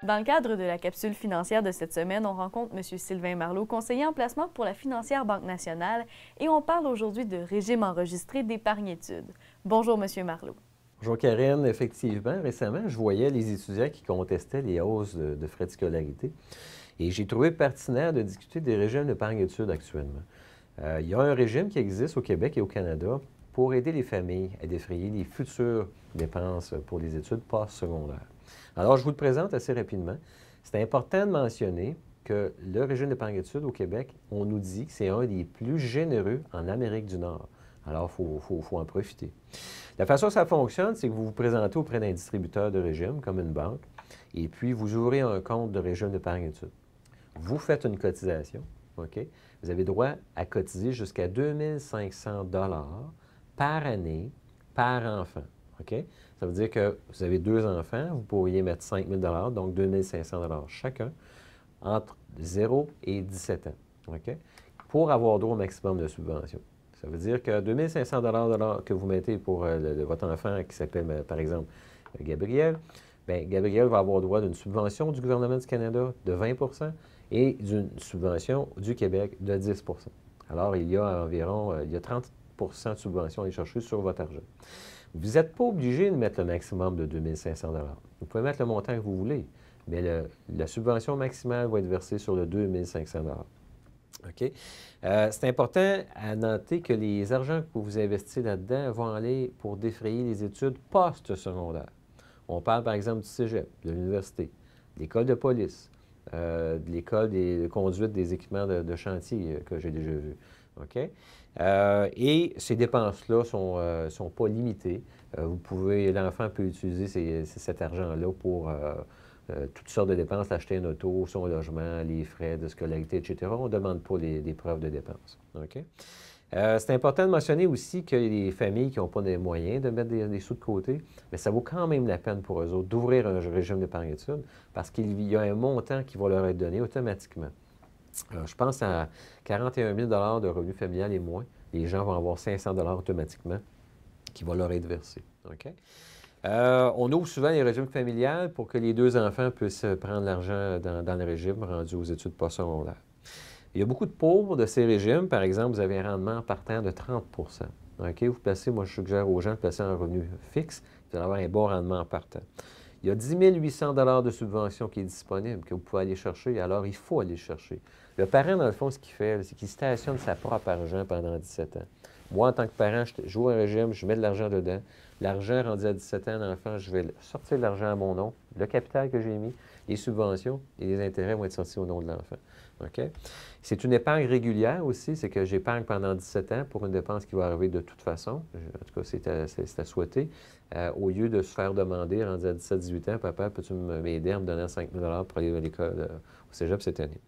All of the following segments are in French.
Dans le cadre de la capsule financière de cette semaine, on rencontre M. Sylvain Marleau, conseiller en placement pour la financière Banque nationale, et on parle aujourd'hui de régime enregistré d'épargne-études. Bonjour, M. Marleau. Bonjour Karine. Effectivement, récemment, je voyais les étudiants qui contestaient les hausses de frais de scolarité et j'ai trouvé pertinent de discuter des régimes d'épargne-études actuellement. Il y a un régime qui existe au Québec et au Canada pour aider les familles à défrayer les futures dépenses pour les études post-secondaires. Alors, je vous le présente assez rapidement. C'est important de mentionner que le régime d'épargne-études au Québec, on nous dit que c'est un des plus généreux en Amérique du Nord. Alors, il faut en profiter. La façon dont ça fonctionne, c'est que vous vous présentez auprès d'un distributeur de régime, comme une banque, et puis vous ouvrez un compte de régime d'épargne-études. Vous faites une cotisation, OK? Vous avez droit à cotiser jusqu'à 2 500 $ par année, par enfant, OK? Ça veut dire que vous avez 2 enfants, vous pourriez mettre 5 000 $, donc 2 500 $ chacun, entre 0 et 17 ans, OK? Pour avoir droit au maximum de subventions. Ça veut dire que 2 500 $ que vous mettez pour votre enfant qui s'appelle, par exemple, Gabriel, bien, Gabriel va avoir droit d'une subvention du gouvernement du Canada de 20 et d'une subvention du Québec de 10 Alors, il y a environ 30 de subvention à aller chercher sur votre argent. Vous n'êtes pas obligé de mettre le maximum de 2 500 $. Vous pouvez mettre le montant que vous voulez, mais la subvention maximale va être versée sur le 2 500 $. OK? C'est important à noter que les argents que vous investissez là-dedans vont aller pour défrayer les études post-secondaires. On parle, par exemple, du cégep, de l'université, de l'école de police, de l'école de conduite des équipements de chantier que j'ai déjà vu. OK? Et ces dépenses-là ne sont pas limitées. L'enfant peut utiliser cet argent-là pour toutes sortes de dépenses, acheter un auto, son logement, les frais de scolarité, etc. On ne demande pas des preuves de dépenses. OK? C'est important de mentionner aussi que les familles qui n'ont pas les moyens de mettre des sous de côté, mais ça vaut quand même la peine pour eux autres d'ouvrir un régime d'épargne-études parce qu'il y a un montant qui va leur être donné automatiquement. Je pense à 41 000 $ de revenus familial et moins. Les gens vont avoir 500 $ automatiquement qui vont leur être versés. OK? On ouvre souvent les régimes familiales pour que les 2 enfants puissent prendre l'argent dans le régime rendu aux études postsecondaires. Il y a beaucoup de pauvres de ces régimes. Par exemple, vous avez un rendement partant de 30 OK? Vous placez, moi, je suggère aux gens de placer un revenu fixe. Vous allez avoir un bon rendement en partant. Il y a 10 800 $ de subvention qui est disponible, que vous pouvez aller chercher. Alors, il faut aller le chercher. Le parent, dans le fond, ce qu'il fait, c'est qu'il stationne sa propre argent pendant 17 ans. Moi, en tant que parent, je joue un régime, je mets de l'argent dedans. L'argent rendu à 17 ans, l'enfant, je vais sortir de l'argent à mon nom, le capital que j'ai mis, les subventions et les intérêts vont être sortis au nom de l'enfant. OK? C'est une épargne régulière aussi, c'est que j'épargne pendant 17 ans pour une dépense qui va arriver de toute façon. En tout cas, c'est à souhaiter. Au lieu de se faire demander, rendu à 17-18 ans, papa, peux-tu m'aider en me donnant 5 000 $ pour aller à l'école au cégep cette année?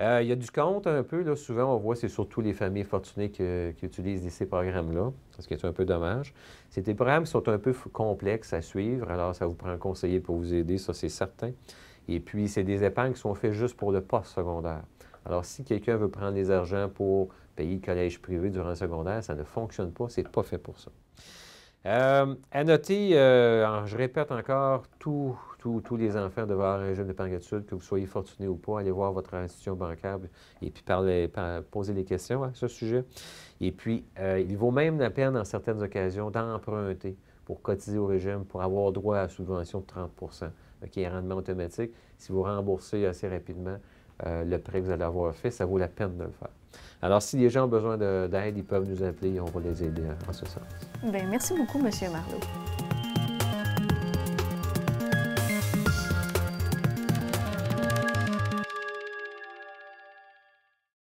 Il y a du compte un peu, là, souvent on voit, c'est surtout les familles fortunées qui utilisent ces programmes-là, ce qui est un peu dommage. C'est des programmes qui sont un peu complexes à suivre, alors ça vous prend un conseiller pour vous aider, ça c'est certain. Et puis, c'est des épargnes qui sont faites juste pour le post-secondaire. Alors, si quelqu'un veut prendre des argent pour payer le collège privé durant le secondaire, ça ne fonctionne pas, c'est pas fait pour ça. À noter, je répète encore, tous les enfants devraient avoir un régime d'épargne-études, que vous soyez fortuné ou pas, allez voir votre institution bancaire et puis poser des questions à ce sujet. Et puis, il vaut même la peine, en certaines occasions, d'emprunter pour cotiser au régime, pour avoir droit à la subvention de 30 qui est un rendement automatique. Si vous remboursez assez rapidement le prêt que vous allez avoir fait, ça vaut la peine de le faire. Alors, si les gens ont besoin d'aide, ils peuvent nous appeler et on va les aider en ce sens. Bien, merci beaucoup, M. Marleau.